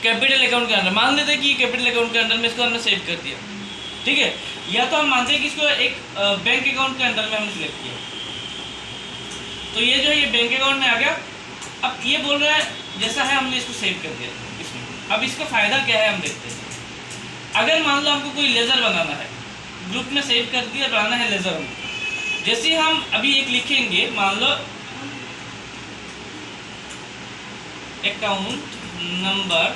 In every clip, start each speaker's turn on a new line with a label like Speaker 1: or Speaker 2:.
Speaker 1: Capital account के अंदर, मान लेते हैं कि कैपिटल अकाउंट के अंदर में इसको हमने सेव कर दिया, ठीक है। या तो हम मानते हैं कि इसको एक बैंक अकाउंट के अंदर में हमने सिलेक्ट किया, तो ये जो है ये बैंक अकाउंट में आ गया। अब ये बोल रहा है जैसा है हमने इसको सेव कर दिया इसमें। अब इसका फ़ायदा क्या है हम देखते हैं। अगर मान लो हमको कोई लेज़र बनाना है, ग्रुप में सेव कर दिया, बनाना है लेज़र हमको, जैसे हम अभी एक लिखेंगे, मान लो अकाउंट नंबर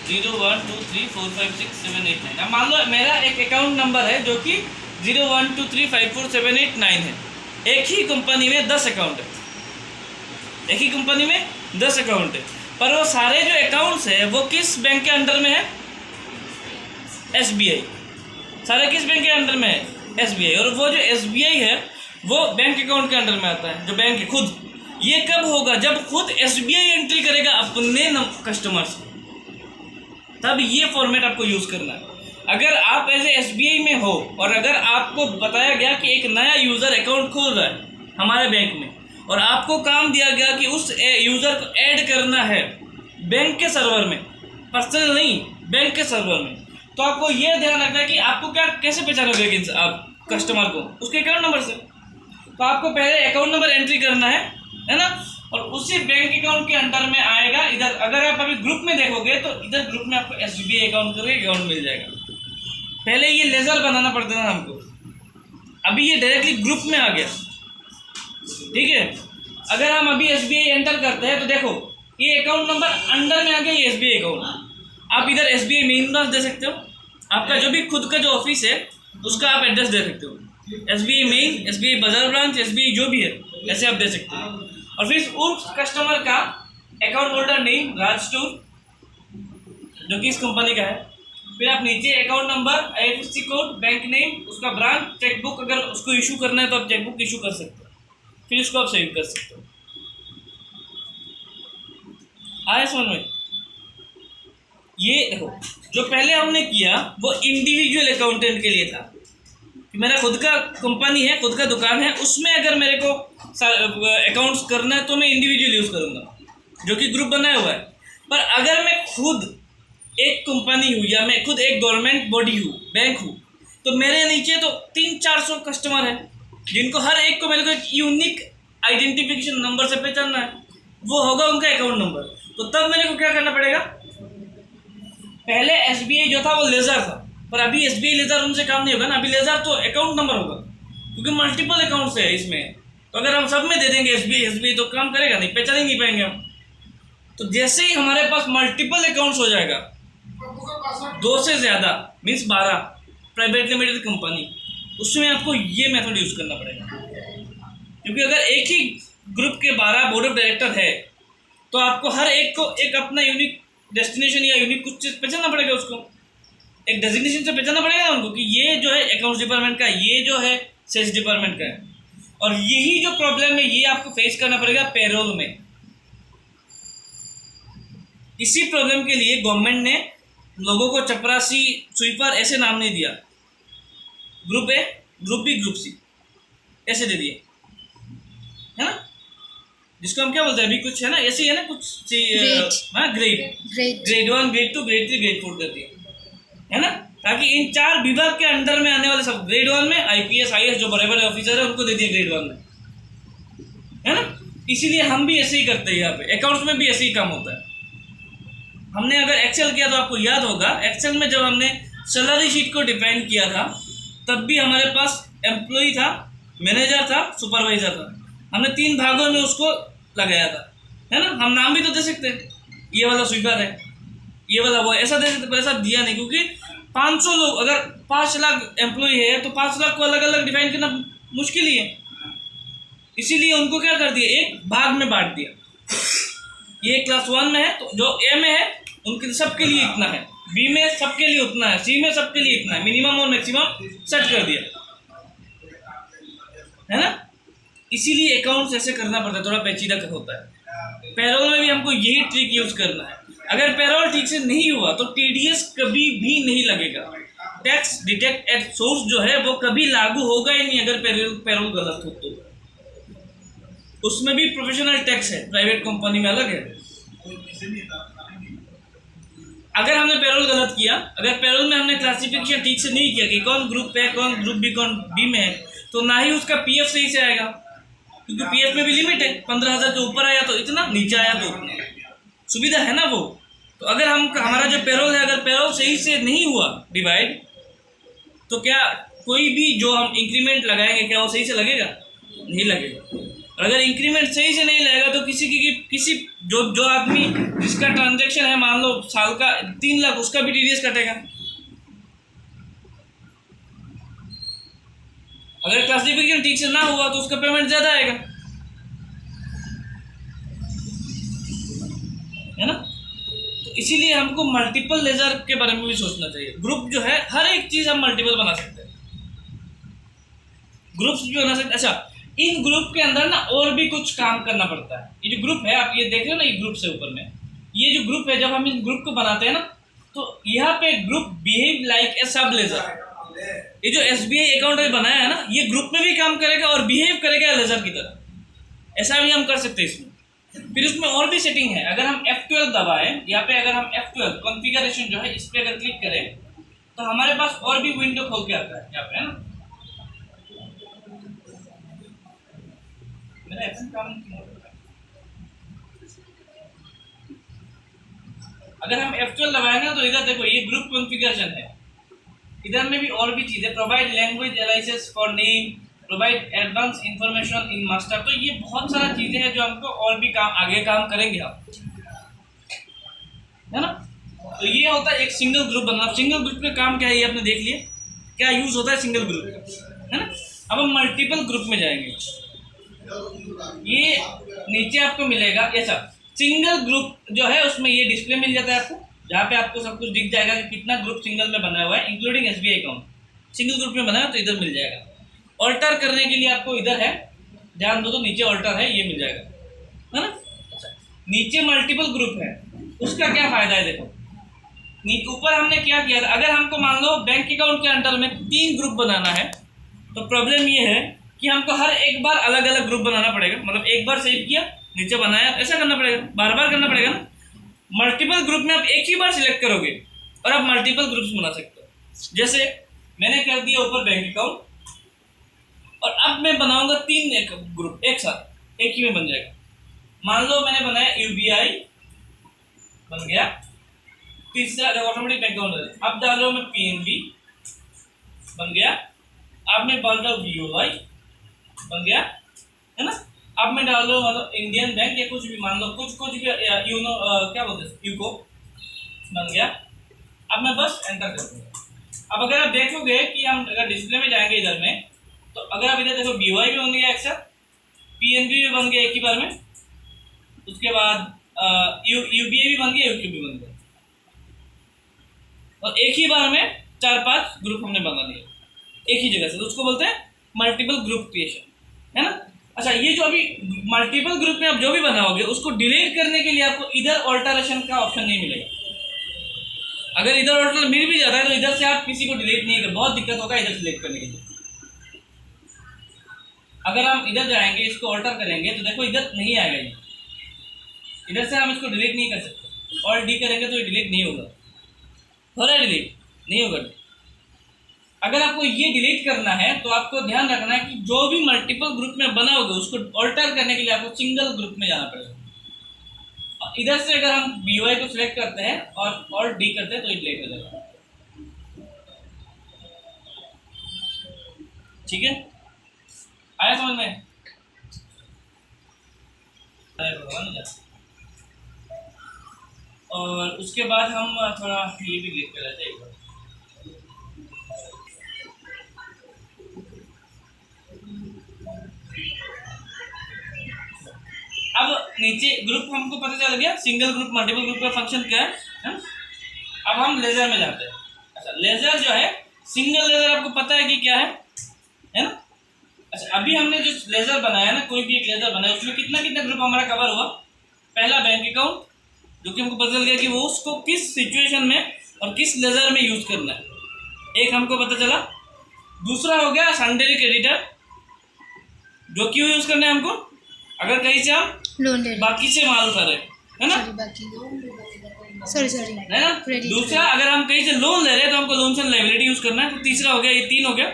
Speaker 1: 0123456789। अब मान लो मेरा एक अकाउंट नंबर है जो कि 01235478 है। एक ही कंपनी में 10 अकाउंट है, एक ही कंपनी में 10 अकाउंट है, पर वो सारे जो अकाउंट्स है वो किस बैंक के अंडर में है? SBI। सारे किस बैंक के अंडर में है? SBI। और वो जो SBI है वो बैंक अकाउंट के अंडर में आता है, जो बैंक है खुद। ये कब होगा? जब खुद SBI एंट्री करेगा अपने कस्टमर्स, तब ये फॉर्मेट आपको यूज़ करना है। अगर आप एज ए SBI में हो और अगर आपको बताया गया कि एक नया यूज़र अकाउंट खोल रहा है हमारे बैंक में, और आपको काम दिया गया कि उस यूज़र को ऐड करना है बैंक के सर्वर में, पर्सनल नहीं, बैंक के सर्वर में, तो आपको ये ध्यान रखना है कि आपको कैसे पहचानोगे कि आप कस्टमर को? उसके अकाउंट नंबर से। तो आपको पहले अकाउंट नंबर एंट्री करना है ना, और उसी बैंक अकाउंट के अंडर में आएगा। इधर अगर आप अभी ग्रुप में देखोगे तो इधर ग्रुप में आपको SBI अकाउंट करके अकाउंट मिल जाएगा। पहले ये लेज़र बनाना पड़ता था हमको, अभी ये डायरेक्टली ग्रुप में आ गया, ठीक है। अगर हम अभी SBI एंटर करते हैं तो देखो ये अकाउंट नंबर अंडर में आ गया, ये SBI अकाउंट। आप इधर SBI मेन ब्रांच दे सकते हो, आपका जो भी खुद का जो ऑफिस है उसका आप एड्रेस दे सकते हो, SBI मेन, SBI बाजार ब्रांच, SBI जो भी है, ऐसे आप दे सकते हो। और फिर उस कस्टमर का अकाउंट होल्डर नेम राजटूर, जो कि इस कंपनी का है। फिर आप नीचे account number, IFSC code, bank name, उसका ब्रांच, चेकबुक अगर उसको इशू करना है तो आप चेकबुक इशू कर सकते हो, फिर उसको आप सेव कर सकते हो। आया समझ में? ये देखो जो पहले हमने किया वो इंडिविजुअल अकाउंटेंट के लिए था कि मेरा खुद का कंपनी है, खुद का दुकान है, उसमें अगर मेरे को अकाउंट्स करना है तो मैं इंडिविजुअल यूज़ करूँगा, जो कि ग्रुप बनाया हुआ है। पर अगर मैं खुद एक कंपनी हूँ या मैं खुद एक गवर्नमेंट बॉडी हूँ, बैंक हूँ, तो मेरे नीचे तो 300-400 कस्टमर हैं जिनको हर एक को मेरे को एक यूनिक आइडेंटिफिकेशन नंबर से पहचानना है, वो होगा उनका अकाउंट नंबर। तो तब मेरे को क्या करना पड़ेगा? पहले SBI जो था वो लेज़र था, पर अभी SBI लेज़र उनसे काम नहीं होगा ना, अभी लेज़र तो अकाउंट नंबर होगा, क्योंकि मल्टीपल अकाउंट्स है इसमें। तो अगर हम सब में दे देंगे SBI तो काम करेगा नहीं, पहचान ही नहीं पाएंगे हम। तो जैसे ही हमारे पास मल्टीपल अकाउंट्स हो जाएगा, 2 से ज़्यादा मीन्स 12 प्राइवेट लिमिटेड कंपनी, उसमें आपको ये मेथड यूज़ करना पड़ेगा। क्योंकि अगर एक ही ग्रुप के 12 बोर्ड ऑफ डायरेक्टर है तो आपको हर एक को एक अपना यूनिक डेस्टिनेशन या यूनिक कुछ चीज़ पहचानना पड़ेगा, उसको एक डेजिग्नेशन से पहचानना पड़ेगा उनको कि ये जो है अकाउंट्स डिपार्टमेंट का है, ये जो है सेल्स डिपार्टमेंट का है। और यही जो प्रॉब्लम है ये आपको फेस करना पड़ेगा पेरोल में। इसी प्रॉब्लम के लिए गवर्नमेंट ने लोगों को चपरासी, स्वीपर ऐसे नाम नहीं दिया, group A, group B, group C ऐसे दे दिए, है ना, जिसको हम क्या बोलते हैं अभी कुछ है ना, ऐसे ही है ना कुछ, हाँ ग्रेड 1, ग्रेड 2, ग्रेड 3, ग्रेड 4 कर दिए, है ना, ताकि इन 4 विभाग के अंडर में आने वाले सब ग्रेड 1 में IPS IAS जो बड़े बड़े ऑफिसर है उनको दे दिए ग्रेड 1 में, है ना। इसीलिए हम भी ऐसे ही करते हैं, यहाँ पे अकाउंट्स में भी ऐसे ही काम होता है। हमने अगर एक्सेल किया तो आपको याद होगा, एक्सेल में जब हमने सैलरी शीट को डिफाइन किया था तब भी हमारे पास एम्प्लॉई था, मैनेजर था, सुपरवाइजर था, हमने 3 भागों में उसको लगाया था, है ना। हम नाम भी तो दे सकते हैं, ये वाला स्वीपर है, ये वाला वो, ऐसा दे सकते, पर ऐसा दिया नहीं, क्योंकि 500 लोग, अगर 5 लाख एम्प्लॉय है तो 5 लाख को अलग अलग डिफाइन करना मुश्किल ही है। इसीलिए उनको क्या कर दिया, एक भाग में बांट दिया। ये क्लास 1 में है तो जो A में है उनके सबके लिए इतना है, B में सबके लिए उतना है, C में सबके लिए इतना है, मिनिमम और मैक्सिमम सेट कर दिया, है ना। इसीलिए अकाउंट्स ऐसे करना पड़ता है, थोड़ा पेचीदा होता है। पेरोल में भी हमको यही ट्रिक यूज करना है। अगर पेरोल ठीक से नहीं हुआ तो TDS कभी भी नहीं लगेगा, टैक्स डिटेक्ट एट सोर्स जो है वो कभी लागू होगा ही नहीं अगर पेरोल गलत हो तो। उसमें भी प्रोफेशनल टैक्स है, प्राइवेट कंपनी में अलग है। अगर हमने पेरोल गलत किया, अगर पेरोल में हमने क्लासिफिकेशन ठीक से नहीं किया कि कौन ग्रुप है, कौन ग्रुप बी, कौन बी में है, तो ना ही उसका पीएफ सही से आएगा, क्योंकि पीएफ में भी लिमिट है, 15,000 के ऊपर आया तो इतना, नीचे आया तो उतना। सुविधा है ना वो। तो अगर हमारा जो पेरोल है, अगर पेरोल सही से नहीं हुआ डिवाइड, तो क्या कोई भी जो हम इंक्रीमेंट लगाएंगे क्या वो सही से लगेगा? नहीं लगेगा। और अगर इंक्रीमेंट सही से नहीं लगेगा तो किसी जो आदमी जिसका ट्रांजैक्शन है मान लो साल का 3 लाख, उसका भी टीडीएस कटेगा। अगर क्लासिफिकेशन ठीक से ना हुआ तो उसका पेमेंट ज्यादा आएगा, है ना। तो इसीलिए हमको मल्टीपल लेजर के बारे में भी सोचना चाहिए। ग्रुप जो है, हर एक चीज हम मल्टीपल बना सकते हैं, ग्रुप्स भी बना सकते हैं। अच्छा, इन ग्रुप के अंदर ना और भी कुछ काम करना पड़ता है। ये जो ग्रुप है, आप ये देख रहे हो ना, ये ग्रुप से ऊपर में ये जो ग्रुप है, जब हम इस ग्रुप को बनाते हैं ना, तो यहाँ पे ग्रुप बिहेव लाइक ए सब लेजर। ये जो एसबीआई अकाउंट में बनाया है ना, ये ग्रुप में भी काम करेगा और बिहेव करेगा लेजर की तरह। ऐसा भी हम कर सकते हैं इसमें। फिर उसमें और भी सेटिंग है। अगर हम F12 दबाएं, यहाँ पे अगर हम F12 कॉन्फ़िगरेशन जो है इस पे अगर क्लिक करें तो हमारे पास और भी विंडो खोल के आता है यहाँ पे, है ना। मेरा एक्शन काम नहीं हो रहा। अगर हम F12 दबाएंगे तो इधर देखो ये ग्रुप कॉन्फ़िगरेशन है, इधर में भी और भी चीजें, provide language analysis for name, provide advance information in master. तो ये बहुत सारा चीजें हैं जो हमको और भी आगे काम करेंगे हम, है ना। तो ये होता है एक सिंगल ग्रुप बनाना। सिंगल ग्रुप का काम क्या है ये आपने देख लिया, क्या यूज होता है सिंगल ग्रुप का, है ना। अब हम मल्टीपल ग्रुप में जाएंगे। ये नीचे आपको मिलेगा ऐसा सिंगल ग्रुप जो है, उसमें ये डिस्प्ले मिल जाता है आपको, जहाँ पे आपको सब कुछ दिख जाएगा कि कितना ग्रुप सिंगल में बना हुआ है, including SBI account. Single group में बना है तो इधर मिल जाएगा। ऑल्टर करने के लिए आपको इधर है, ध्यान दो तो नीचे ऑल्टर है, ये मिल जाएगा, है ना। नीचे मल्टीपल ग्रुप है, उसका क्या फायदा है देखो। ऊपर हमने क्या किया था, अगर हमको मान लो बैंक अकाउंट के अंडर में 3 ग्रुप बनाना है, तो प्रॉब्लम ये है कि हमको हर एक बार अलग अलग ग्रुप बनाना पड़ेगा। मतलब एक बार सेव किया, नीचे बनाया, ऐसा करना पड़ेगा, बार बार करना पड़ेगा ना। मल्टीपल ग्रुप में आप एक ही बार सिलेक्ट करोगे और आप मल्टीपल ग्रुप्स बना सकते हो। जैसे मैंने कर दिया ऊपर बैंक अकाउंट, और अब मैं बनाऊंगा 3 ग्रुप एक साथ, एक ही में बन जाएगा। मान लो मैंने बनाया यूबीआई, बन गया। तीसरा ऑटोमेटिक बैंक अकाउंट, अब डालो मैं पीएनबी, बन गया। अब मैं डाल रहा हूँ बीओवाई, बन गया, है ना। अब मैं डाल रहा हूँ इंडियन बैंक या कुछ भी, मान लो कुछ भी, यूनो क्या बोलते हैं, यूको, बन गया। अब मैं बस एंटर कर दूंगा। अब अगर आप देखोगे कि हम अगर डिस्प्ले में जाएंगे इधर में, तो अगर आप इधर देखो बीओवाई भी बन गया एक साथ, पीएनबी भी बन गया एक ही बार में, उसके बाद यूबीआई भी बन गया, यूके भी बन गया, और एक ही बार में 4-5 ग्रुप हमने बना लिए एक ही जगह से। तो उसको बोलते हैं मल्टीपल ग्रुप क्रिएशन, है ना। अच्छा, ये जो अभी मल्टीपल ग्रुप में आप जो भी बनाओगे उसको डिलीट करने के लिए आपको इधर ऑल्टरेशन का ऑप्शन नहीं मिलेगा। अगर इधर ऑल्टर मिल भी जाता है तो इधर से आप किसी को डिलीट नहीं कर, बहुत दिक्कत होगा इधर सिलेक्ट करने के लिए। अगर हम इधर जाएंगे, इसको ऑल्टर करेंगे तो देखो इधर नहीं आएगा ये, इधर से हम इसको डिलीट नहीं कर सकते। ऑल्ट डी करेंगे तो ये डिलीट नहीं होगा, हो रहा है डिलीट नहीं होगा। अगर आपको ये डिलीट करना है तो आपको ध्यान रखना है कि जो भी मल्टीपल ग्रुप में बनाओगे उसको ऑल्टर करने के लिए आपको सिंगल ग्रुप में जाना पड़ेगा। इधर से अगर हम बीओआई को सिलेक्ट करते हैं और ऑल्ट डी करते हैं तो ये डिलीट हो जाएगा। ठीक है, आया समझ में? और उसके बाद हम थोड़ा ये भी देख कर लेते हैं एक बार। अब नीचे ग्रुप हमको पता चल गया, सिंगल ग्रुप मल्टीपल ग्रुप का फंक्शन क्या है। अब हम लेजर में जाते हैं। अच्छा, लेजर जो है, सिंगल लेजर आपको पता है कि क्या है ना। अच्छा, अभी हमने जो लेजर बनाया ना, कोई भी एक लेजर बनाया, उसमें कितना कितना ग्रुप हमारा कवर हुआ। पहला बैंक अकाउंट, जो कि हमको पता चल गया कि वो उसको किस सिचुएशन में और किस लेजर में यूज करना है, एक हमको पता चला। दूसरा हो गया सन्डे क्रेडिटर, जो क्यों यूज करना है हमको, अगर कहीं से हम बाकी से माल उठा रहे, है ना।
Speaker 2: सॉरी
Speaker 1: है ना। दूसरा, अगर हम कहीं से लोन ले रहे हैं तो हमको लोन एंड लायबिलिटी यूज करना है। तो तीसरा हो गया, ये 3 हो गया।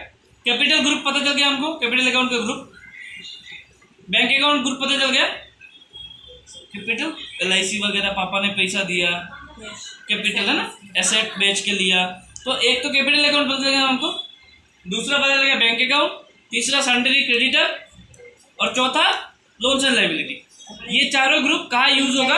Speaker 1: कैपिटल ग्रुप पता चल गया हमको, कैपिटल अकाउंट का ग्रुप। बैंक अकाउंट ग्रुप पता चल गया, कैपिटल LIC वगैरह पापा ने पैसा दिया, कैपिटल है ना, एसेट बेच के लिया। तो एक तो कैपिटल अकाउंट पता चल गया हमको, दूसरा पता चल गया बैंक अकाउंट, तीसरा सन्ड्री क्रेडिटर, और चौथा लोन्स एंड लायबिलिटी। ये चारों ग्रुप कहाँ यूज होगा?